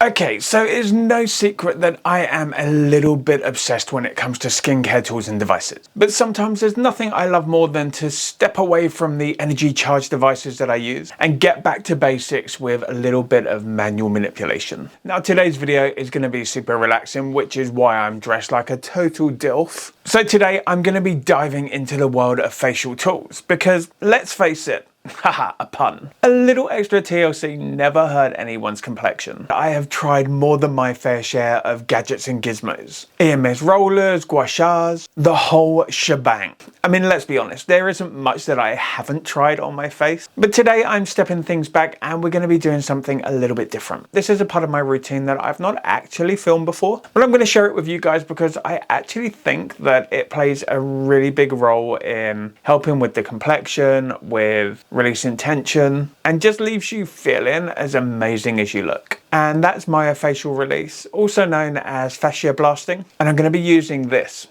Okay, so it's no secret that I am a little bit obsessed when it comes to skincare tools and devices. But sometimes there's nothing I love more than to step away from the energy charged devices that I use and get back to basics with a little bit of manual manipulation. Now today's video is going to be super relaxing, which is why I'm dressed like a total DILF. So today I'm going to be diving into the world of facial tools because let's face it, haha, a pun. A little extra TLC never hurt anyone's complexion. I have tried more than my fair share of gadgets and gizmos. EMS rollers, gua shas, the whole shebang. I mean, let's be honest, there isn't much that I haven't tried on my face. But today I'm stepping things back and we're going to be doing something a little bit different. This is a part of my routine that I've not actually filmed before, but I'm going to share it with you guys because I actually think that it plays a really big role in helping with the complexion, with releasing tension, and just leaves you feeling as amazing as you look. And that's Myofascial Release, also known as fascia blasting. And I'm going to be using this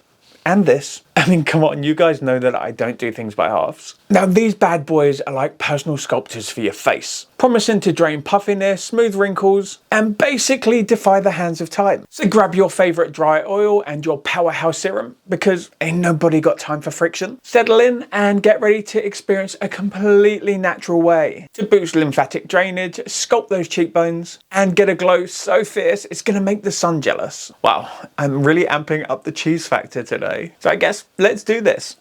and this. I mean, come on, you guys know that I don't do things by halves. Now, these bad boys are like personal sculptors for your face, promising to drain puffiness, smooth wrinkles, and basically defy the hands of time. So grab your favorite dry oil and your powerhouse serum, because ain't nobody got time for friction. Settle in and get ready to experience a completely natural way to boost lymphatic drainage, sculpt those cheekbones, and get a glow so fierce it's gonna make the sun jealous. Wow, I'm really amping up the cheese factor today. So I guess let's do this.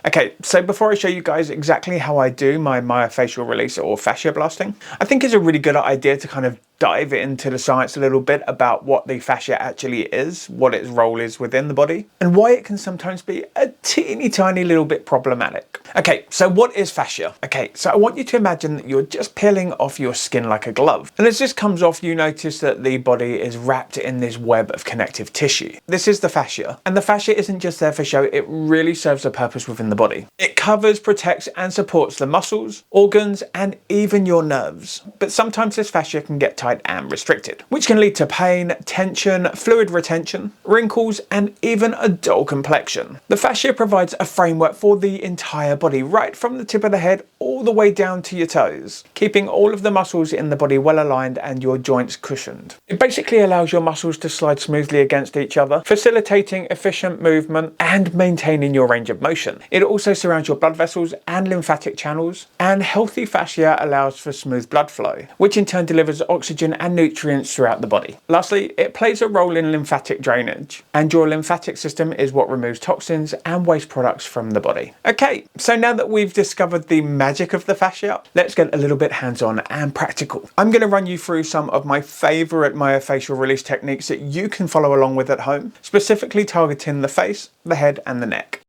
Okay, so before I show you guys exactly how I do my myofascial release or fascia blasting, I think it's a really good idea to kind of dive into the science a little bit about what the fascia actually is, what its role is within the body, and why it can sometimes be a teeny tiny little bit problematic. Okay, so what is fascia? Okay, so I want you to imagine that you're just peeling off your skin like a glove. And as this comes off, you notice that the body is wrapped in this web of connective tissue. This is the fascia. And the fascia isn't just there for show, it really serves a purpose within the body. It covers, protects, and supports the muscles, organs, and even your nerves. But sometimes this fascia can get tight and restricted, which can lead to pain, tension, fluid retention, wrinkles, and even a dull complexion. The fascia provides a framework for the entire body, right from the tip of the head all the way down to your toes, keeping all of the muscles in the body well aligned and your joints cushioned. It basically allows your muscles to slide smoothly against each other, facilitating efficient movement and maintaining your range of motion. It also surrounds your blood vessels and lymphatic channels, and healthy fascia allows for smooth blood flow, which in turn delivers oxygen and nutrients throughout the body. Lastly, it plays a role in lymphatic drainage, and your lymphatic system is what removes toxins and waste products from the body. Okay, so now that we've discovered the magic of the fascia, let's get a little bit hands-on and practical. I'm going to run you through some of my favorite myofascial release techniques that you can follow along with at home, specifically targeting the face, the head, and the neck.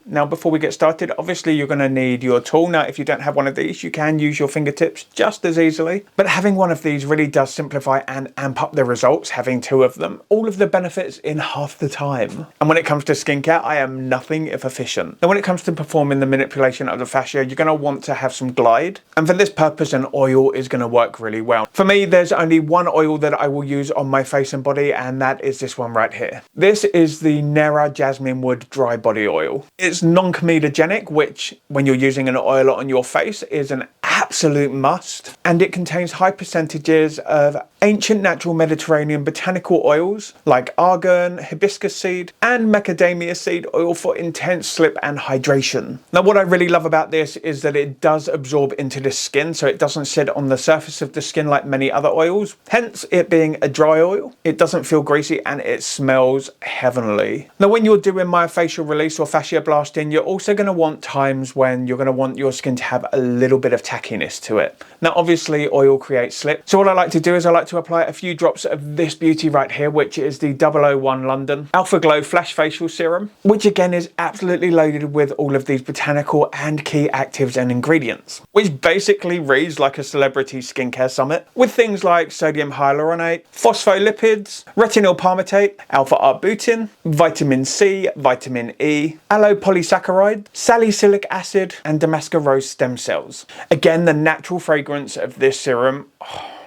Now, before we get started, obviously you're going to need your tool. Now, if you don't have one of these, you can use your fingertips just as easily. But having one of these really does simplify and amp up the results, having two of them. All of the benefits in half the time. And when it comes to skincare, I am nothing if efficient. Now, when it comes to performing the manipulation of the fascia, you're going to want to have some glide. And for this purpose, an oil is going to work really well. For me, there's only one oil that I will use on my face and body, and that is this one right here. This is the Nera Jasmine Wood Dry Body Oil. It's non-comedogenic, which when you're using an oil on your face is an absolute must, and it contains high percentages of ancient natural Mediterranean botanical oils like argan, hibiscus seed, and macadamia seed oil for intense slip and hydration. Now, what I really love about this is that it does absorb into the skin, so it doesn't sit on the surface of the skin like many other oils, hence it being a dry oil. It doesn't feel greasy and it smells heavenly. Now, when you're doing myofascial release or fascia blasting, you're also going to want times when you're going to want your skin to have a little bit of tackiness to it. Now, obviously oil creates slip, so what I like to do is I like to apply a few drops of this beauty right here, which is the 001 London Alpha Glow Flash Facial Serum, which again is absolutely loaded with all of these botanical and key actives and ingredients, which basically reads like a celebrity skincare summit, with things like sodium hyaluronate, phospholipids, retinol palmitate, alpha-arbutin, vitamin C, vitamin E, aloe polysaccharide, salicylic acid, and Damascus rose stem cells. Again, the natural fragrance of this serum,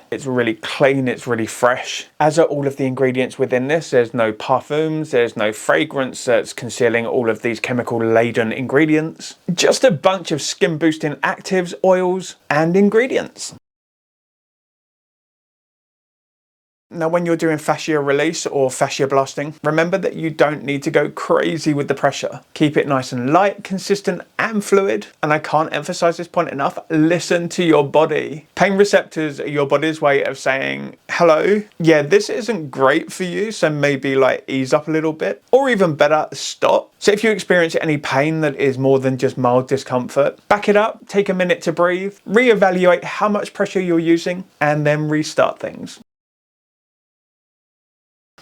It's really clean, it's really fresh. As are all of the ingredients within this. There's no parfums, there's no fragrance that's concealing all of these chemical laden ingredients. Just a bunch of skin boosting actives, oils and ingredients. Now, when you're doing fascia release or fascia blasting, remember that you don't need to go crazy with the pressure. Keep it nice and light, consistent and fluid. And I can't emphasize this point enough, listen to your body. Pain receptors are your body's way of saying, hello, yeah, this isn't great for you, so maybe like ease up a little bit, or even better, stop. So if you experience any pain that is more than just mild discomfort, back it up, take a minute to breathe, reevaluate how much pressure you're using, and then restart things.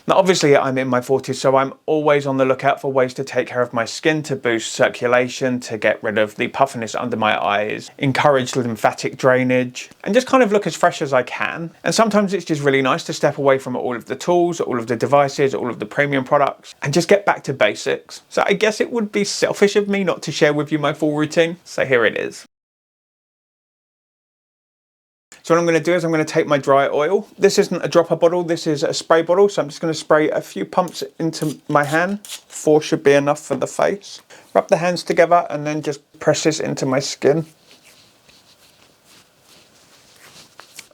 Now, obviously I'm in my 40s, so I'm always on the lookout for ways to take care of my skin, to boost circulation, to get rid of the puffiness under my eyes, encourage lymphatic drainage, and just kind of look as fresh as I can. And sometimes it's just really nice to step away from all of the tools, all of the devices, all of the premium products, and just get back to basics. So I guess it would be selfish of me not to share with you my full routine. So here it is. So what I'm going to do is I'm going to take my dry oil. This isn't a dropper bottle, this is a spray bottle. So I'm just going to spray a few pumps into my hand. 4 should be enough for the face. Rub the hands together and then just press this into my skin.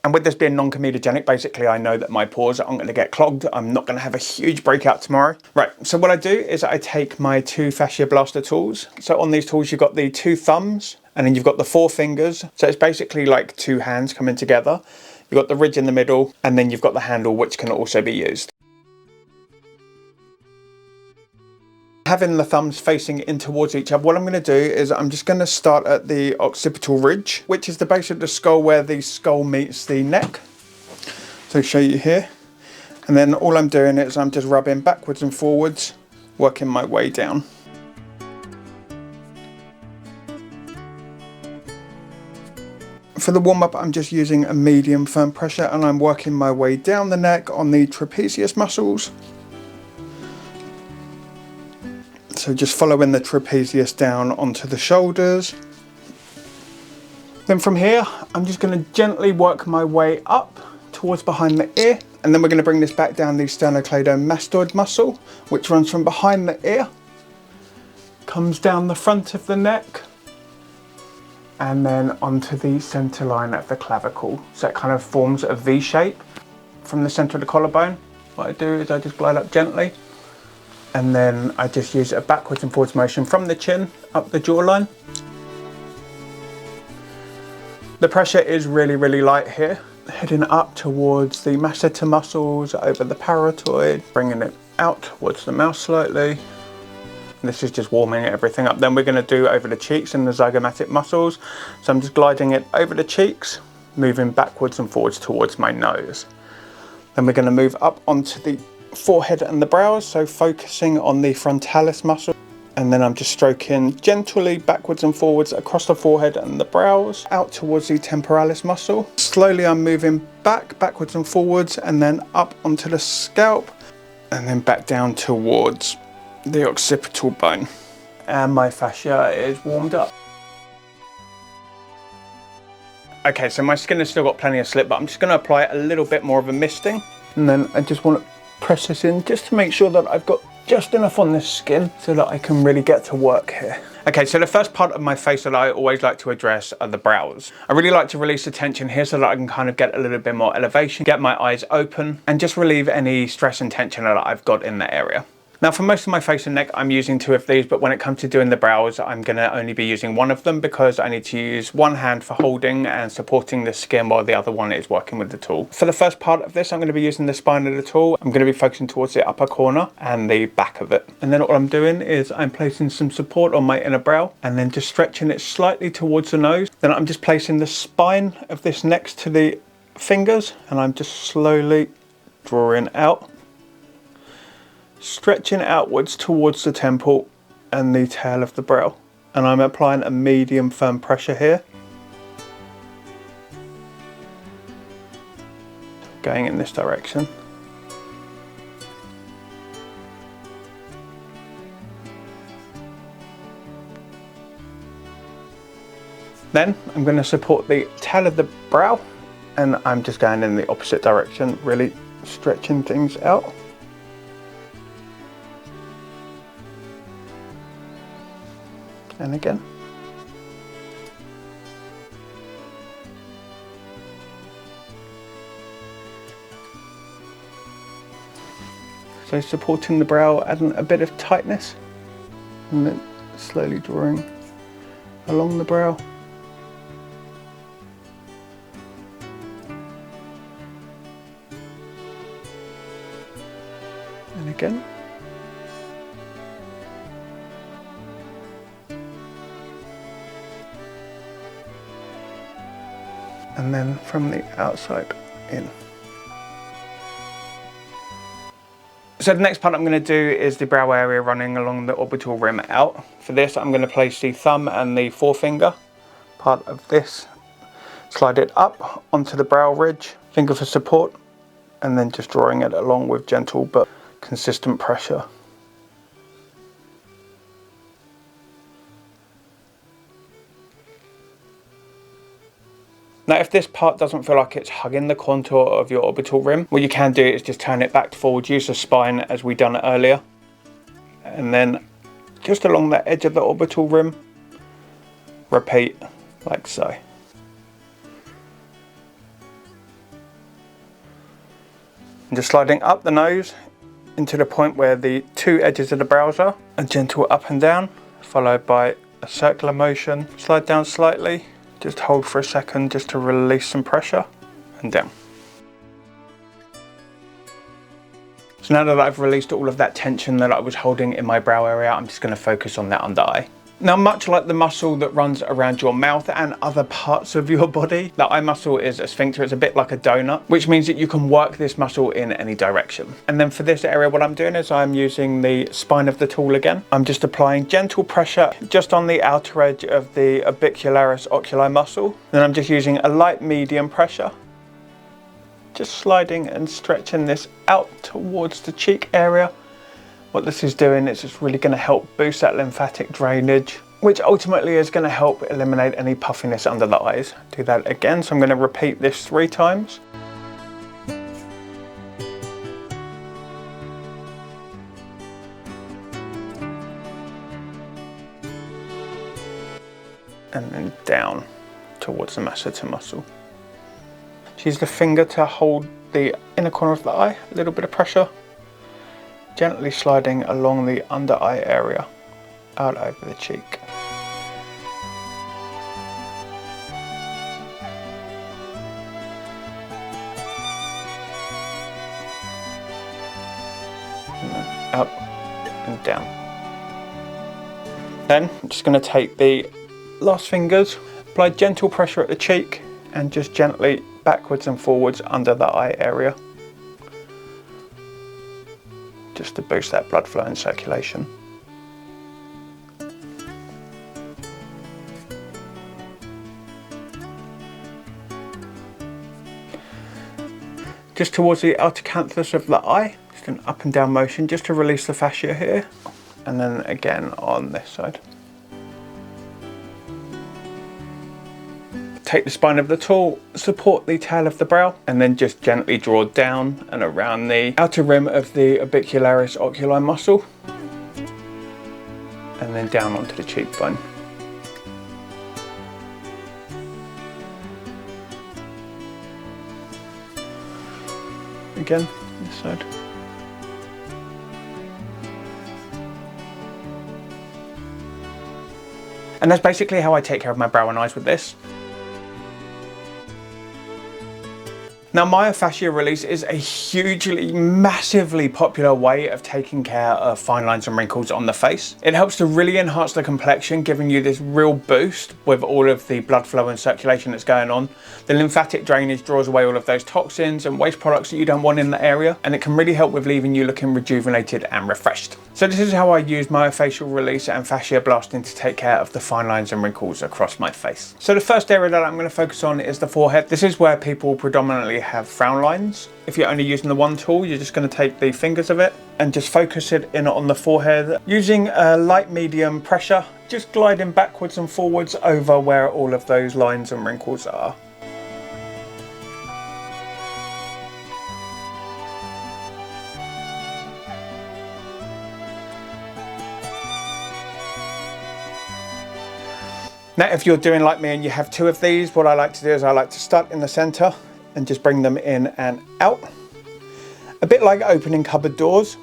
And with this being non-comedogenic, basically I know that my pores aren't going to get clogged. I'm not going to have a huge breakout tomorrow. Right, so what I do is I take my 2 fascia blaster tools. So on these tools, you've got the 2 thumbs and then you've got the 4 fingers. So it's basically like 2 hands coming together. You've got the ridge in the middle and then you've got the handle, which can also be used. Having the thumbs facing in towards each other, what I'm going to do is I'm just going to start at the occipital ridge, which is the base of the skull where the skull meets the neck. So I'll show you here. And then all I'm doing is I'm just rubbing backwards and forwards, working my way down. For the warm-up, I'm just using a medium firm pressure and I'm working my way down the neck on the trapezius muscles. So just following the trapezius down onto the shoulders. Then from here, I'm just going to gently work my way up towards behind the ear. And then we're going to bring this back down the sternocleidomastoid muscle, which runs from behind the ear, comes down the front of the neck, and then onto the center line of the clavicle. So it kind of forms a V shape from the center of the collarbone. What I do is I just glide up gently. And then I just use a backwards and forwards motion from the chin up the jawline. The pressure is really, really light here. Heading up towards the masseter muscles, over the parotoid, bringing it out towards the mouth slightly. This is just warming everything up. Then we're going to do over the cheeks and the zygomatic muscles. So I'm just gliding it over the cheeks, moving backwards and forwards towards my nose. Then we're going to move up onto the forehead and the brows, so focusing on the frontalis muscle, and then I'm just stroking gently backwards and forwards across the forehead and the brows out towards the temporalis muscle. Slowly I'm moving backwards and forwards, and then up onto the scalp and then back down towards the occipital bone. And my fascia is warmed up. Okay, so my skin has still got plenty of slip, but I'm just going to apply a little bit more of a misting, and then I just want to press this in just to make sure that I've got just enough on this skin so that I can really get to work here. Okay, so the first part of my face that I always like to address are the brows. I really like to release the tension here so that I can kind of get a little bit more elevation, get my eyes open, and just relieve any stress and tension that I've got in the area. Now for most of my face and neck, I'm using 2 of these, but when it comes to doing the brows, I'm going to only be using 1 of them because I need to use 1 hand for holding and supporting the skin while the other one is working with the tool. For the first part of this, I'm going to be using the spine of the tool. I'm going to be focusing towards the upper corner and the back of it. And then what I'm doing is I'm placing some support on my inner brow and then just stretching it slightly towards the nose. Then I'm just placing the spine of this next to the fingers and I'm just slowly drawing out, stretching outwards towards the temple and the tail of the brow, and I'm applying a medium firm pressure here, going in this direction. Then I'm going to support the tail of the brow and I'm just going in the opposite direction, really stretching things out. And again. So supporting the brow, adding a bit of tightness, and then slowly drawing along the brow. And again. And then from the outside in. So the next part I'm going to do is the brow area running along the orbital rim out. For this I'm going to place the thumb and the forefinger, part of this, slide it up onto the brow ridge, finger for support, and then just drawing it along with gentle but consistent pressure. Now if this part doesn't feel like it's hugging the contour of your orbital rim, what you can do is just turn it back forward, use the spine as we done it earlier, and then just along the edge of the orbital rim, repeat like so. And just sliding up the nose into the point where the two edges of the brows are, a gentle up and down, followed by a circular motion, slide down slightly. Just hold for a second just to release some pressure, and down. So now that I've released all of that tension that I was holding in my brow area, I'm just going to focus on that under eye. Now, much like the muscle that runs around your mouth and other parts of your body, the eye muscle is a sphincter. It's a bit like a donut, which means that you can work this muscle in any direction. And then for this area, what I'm doing is I'm using the spine of the tool again. I'm just applying gentle pressure just on the outer edge of the orbicularis oculi muscle. Then I'm just using a light medium pressure, just sliding and stretching this out towards the cheek area. What this is doing is it's really going to help boost that lymphatic drainage, which ultimately is going to help eliminate any puffiness under the eyes. Do that again, so I'm going to repeat this 3 times. And then down towards the masseter muscle. Use the finger to hold the inner corner of the eye, a little bit of pressure. Gently sliding along the under eye area, out over the cheek. And then up and down. Then I'm just going to take the last fingers, apply gentle pressure at the cheek, and just gently backwards and forwards under the eye area, just to boost that blood flow and circulation. Just towards the outer canthus of the eye, just an up and down motion just to release the fascia here, and then again on this side. Take the spine of the tool, support the tail of the brow, and then just gently draw down and around the outer rim of the orbicularis oculi muscle, and then down onto the cheekbone. Again, this side. And that's basically how I take care of my brow and eyes with this. Now, myofascial release is a hugely, massively popular way of taking care of fine lines and wrinkles on the face. It helps to really enhance the complexion, giving you this real boost with all of the blood flow and circulation that's going on. The lymphatic drainage draws away all of those toxins and waste products that you don't want in the area, and it can really help with leaving you looking rejuvenated and refreshed. So this is how I use myofascial release and fascia blasting to take care of the fine lines and wrinkles across my face. So the first area that I'm going to focus on is the forehead. This is where people predominantly have frown lines. If you're only using the one tool, you're just going to take the fingers of it and just focus it in on the forehead using a light medium pressure, just gliding backwards and forwards over where all of those lines and wrinkles are. Now, if you're doing like me and you have two of these, what I like to do is I like to start in the center and just bring them in and out. A bit like opening cupboard doors.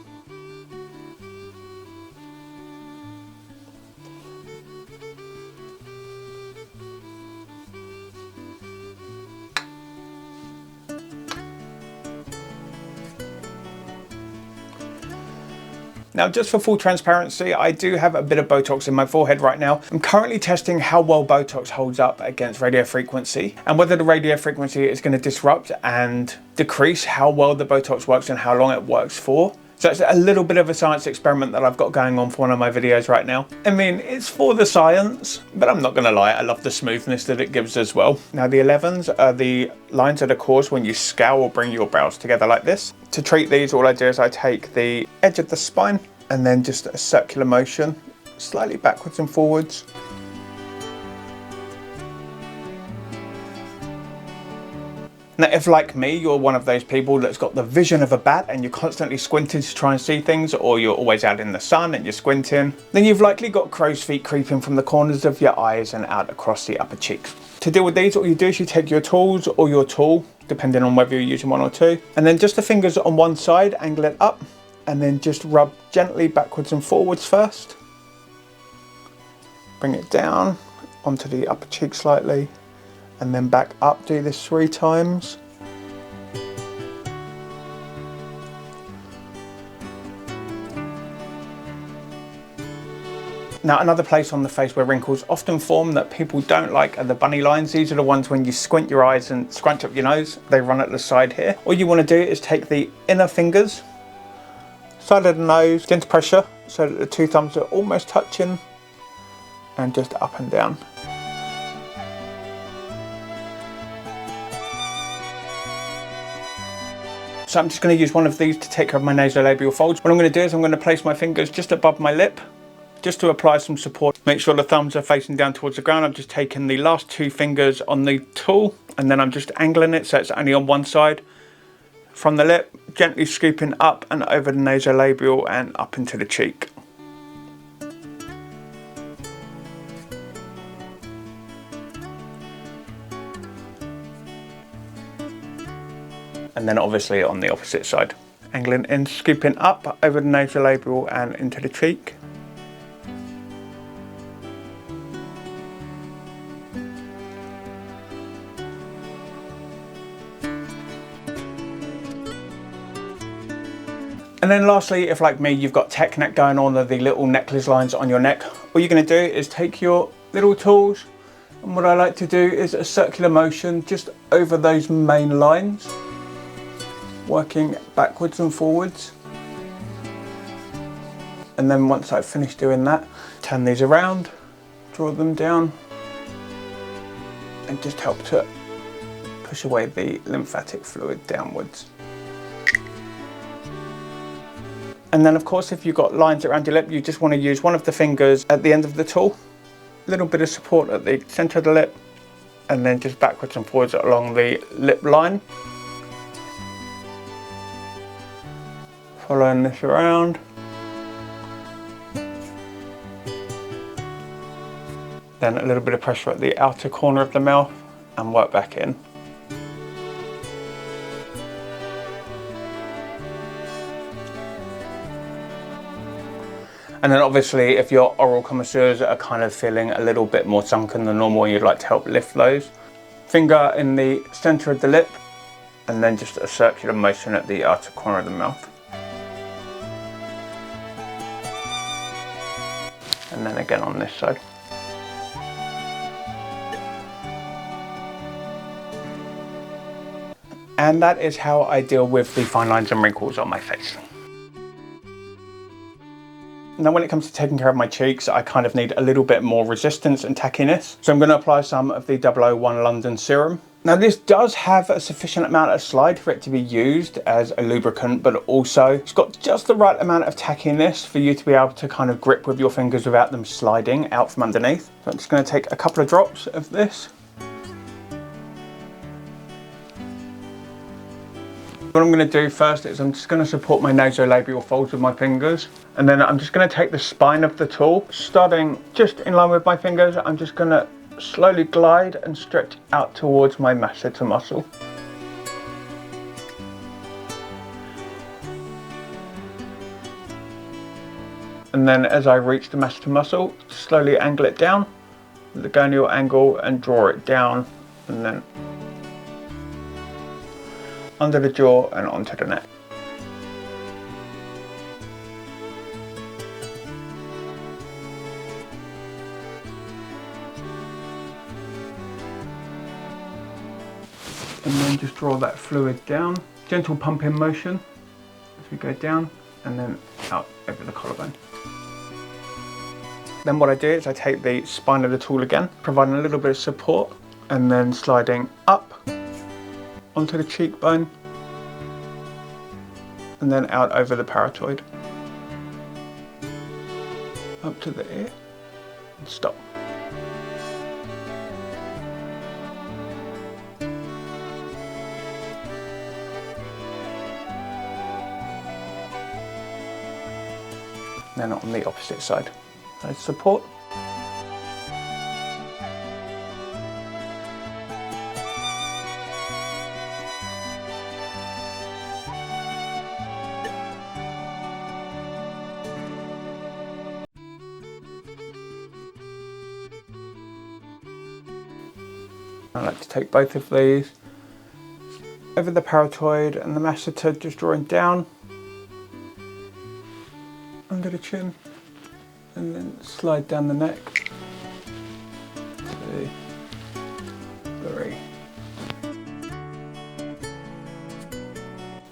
Now, just for full transparency, I do have a bit of Botox in my forehead right now. I'm currently testing how well Botox holds up against radio frequency and whether the radio frequency is going to disrupt and decrease how well the Botox works and how long it works for. So it's a little bit of a science experiment that I've got going on for one of my videos right now. I mean, it's for the science, but I'm not going to lie, I love the smoothness that it gives as well. Now, the 11s are the lines that are caused when you scowl or bring your brows together like this. To treat these, all I do is I take the edge of the spine and then just a circular motion, slightly backwards and forwards. Now, if like me, you're one of those people that's got the vision of a bat and you're constantly squinting to try and see things, or you're always out in the sun and you're squinting, then you've likely got crow's feet creeping from the corners of your eyes and out across the upper cheeks. To deal with these, all you do is you take your tools or your tool, depending on whether you're using one or two, and then just the fingers on one side, angle it up, and then just rub gently backwards and forwards first. Bring it down onto the upper cheek slightly, and then back up. Do this 3 times. Now, another place on the face where wrinkles often form that people don't like are the bunny lines. These are the ones when you squint your eyes and scrunch up your nose, they run at the side here. All you want to do is take the inner fingers, side of the nose, gentle pressure so that the 2 thumbs are almost touching, and just up and down. So I'm just going to use one of these to take care of my nasolabial folds. What I'm going to do is I'm going to place my fingers just above my lip, just to apply some support. Make sure the thumbs are facing down towards the ground. I'm just taking the last 2 fingers on the tool, and then I'm just angling it so it's only on one side from the lip, gently scooping up and over the nasolabial and up into the cheek. And then obviously on the opposite side, angling in, scooping up over the nasolabial and into the cheek. And then lastly, if like me, you've got tech neck going on, or the little necklace lines on your neck, all you're going to do is take your little tools, and what I like to do is a circular motion just over those main lines, working backwards and forwards. And then once I've finished doing that, turn these around, draw them down, and just help to push away the lymphatic fluid downwards. And then of course, if you've got lines around your lip, you just want to use one of the fingers at the end of the tool, a little bit of support at the center of the lip, and then just backwards and forwards along the lip line. Following this around. Then a little bit of pressure at the outer corner of the mouth and work back in. And then obviously if your oral connoisseurs are kind of feeling a little bit more sunken than normal, you'd like to help lift those. Finger in the center of the lip, and then just a circular motion at the outer corner of the mouth. And then again on this side. And that is how I deal with the fine lines and wrinkles on my face. Now when it comes to taking care of my cheeks, I kind of need a little bit more resistance and tackiness. So I'm going to apply some of the 001 London Serum. Now this does have a sufficient amount of slide for it to be used as a lubricant, but also it's got just the right amount of tackiness for you to be able to kind of grip with your fingers without them sliding out from underneath. So I'm just going to take a couple of drops of this. What I'm going to do first is I'm just going to support my nasolabial folds with my fingers, and then I'm just going to take the spine of the tool, starting just in line with my fingers. I'm just going to slowly glide and stretch out towards my masseter muscle. And then as I reach the masseter muscle, slowly angle it down with the gonial angle and draw it down, and then under the jaw and onto the neck. And then just draw that fluid down. Gentle pumping motion as we go down and then out over the collarbone. Then what I do is I take the spine of the tool again, providing a little bit of support, and then sliding up onto the cheekbone and then out over the parotid. Up to the ear and stop. Then on the opposite side. So support. I like to take both of these over the parotid and the masseter, just drawing down under the chin and then slide down the neck. 2, 3.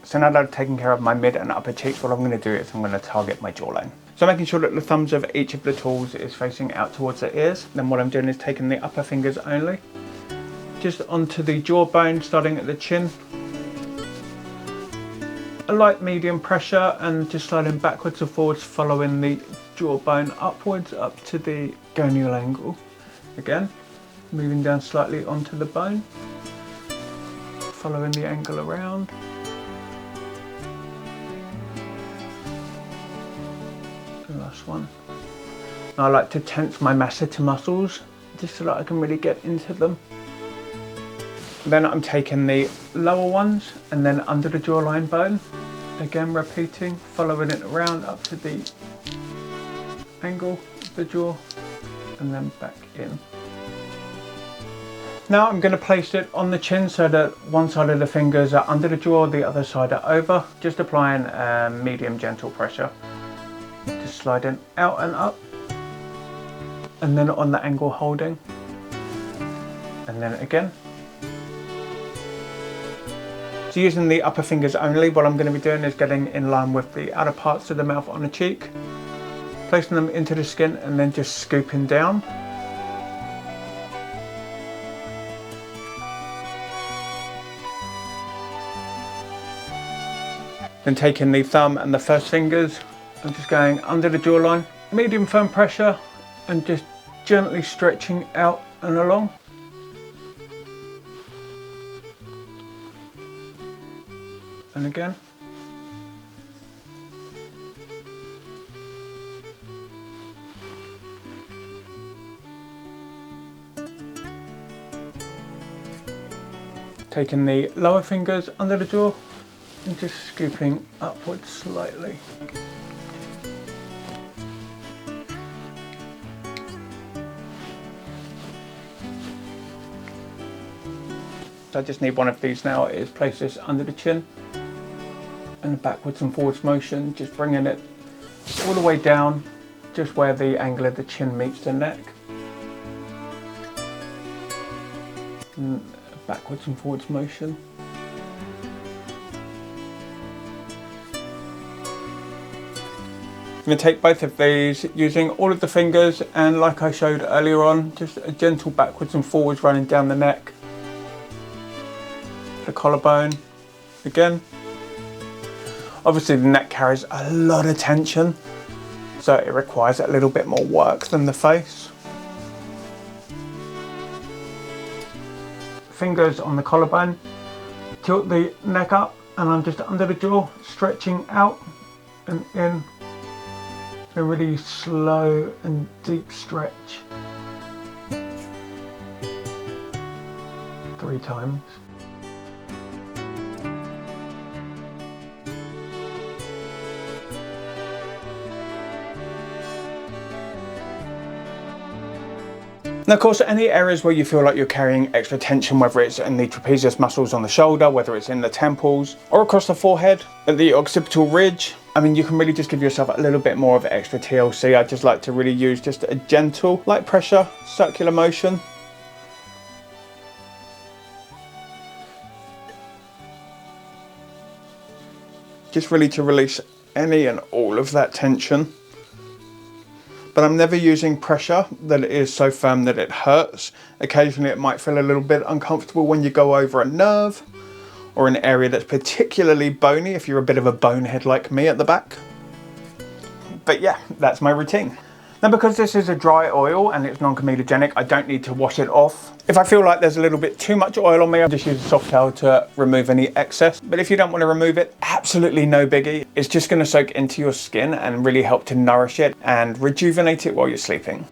So now that I've taken care of my mid and upper cheeks, what I'm going to do is I'm going to target my jawline. So making sure that the thumbs of each of the tools is facing out towards the ears. Then what I'm doing is taking the upper fingers only, just onto the jawbone, starting at the chin. A light medium pressure and just sliding backwards and forwards, following the jawbone upwards up to the gonial angle. Again, moving down slightly onto the bone, following the angle around. The last one. Now I like to tense my masseter muscles just so that I can really get into them. Then I'm taking the lower ones and then under the jawline bone, again repeating, following it around up to the angle of the jaw and then back in. Now I'm going to place it on the chin so that one side of the fingers are under the jaw, the other side are over, just applying medium gentle pressure. Just sliding out and up and then on the angle holding, and then again. So using the upper fingers only, what I'm going to be doing is getting in line with the outer parts of the mouth on the cheek, placing them into the skin and then just scooping down. Then taking the thumb and the first fingers and just going under the jawline, medium firm pressure and just gently stretching out and along. And again. Taking the lower fingers under the jaw and just scooping upwards slightly. So I just need one of these now, is place this under the chin. And backwards and forwards motion, just bringing it all the way down, just where the angle of the chin meets the neck. And backwards and forwards motion. I'm going to take both of these using all of the fingers, and like I showed earlier on, just a gentle backwards and forwards running down the neck, the collarbone, again. Obviously the neck carries a lot of tension, so it requires a little bit more work than the face. Fingers on the collarbone, tilt the neck up and I'm just under the jaw, stretching out and in. A really slow and deep stretch. 3 times. Now, of course, any areas where you feel like you're carrying extra tension, whether it's in the trapezius muscles on the shoulder, whether it's in the temples, or across the forehead, at the occipital ridge, I mean, you can really just give yourself a little bit more of extra TLC. I just like to really use just a gentle, light pressure, circular motion. Just really to release any and all of that tension. But I'm never using pressure that it is so firm that it hurts. Occasionally it might feel a little bit uncomfortable when you go over a nerve or an area that's particularly bony if you're a bit of a bonehead like me at the back. But yeah, that's my routine. Now, because this is a dry oil and it's non-comedogenic, I don't need to wash it off. If I feel like there's a little bit too much oil on me, I'll just use a soft towel to remove any excess. But if you don't want to remove it, absolutely no biggie. It's just going to soak into your skin and really help to nourish it and rejuvenate it while you're sleeping.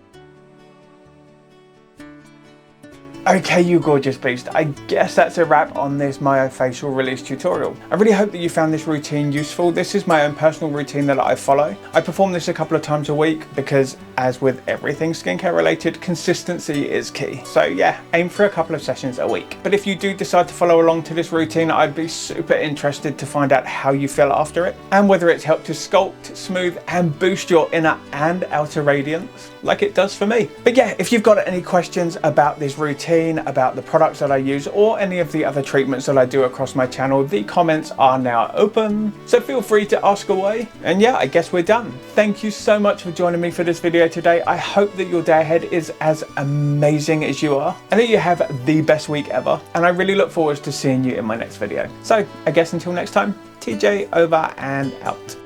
Okay, you gorgeous beast, I guess that's a wrap on this myofascial release tutorial. I really hope that you found this routine useful. This is my own personal routine that I follow. I perform this a couple of times a week because, as with everything skincare related, consistency is key. So yeah, aim for a couple of sessions a week. But if you do decide to follow along to this routine, I'd be super interested to find out how you feel after it and whether it's helped to sculpt, smooth and boost your inner and outer radiance like it does for me. But yeah, if you've got any questions about this routine, about the products that I use, or any of the other treatments that I do across my channel, the comments are now open. So feel free to ask away. And yeah, I guess we're done. Thank you so much for joining me for this video today. I hope that your day ahead is as amazing as you are and that you have the best week ever. And I really look forward to seeing you in my next video. So I guess until next time, TJ over and out.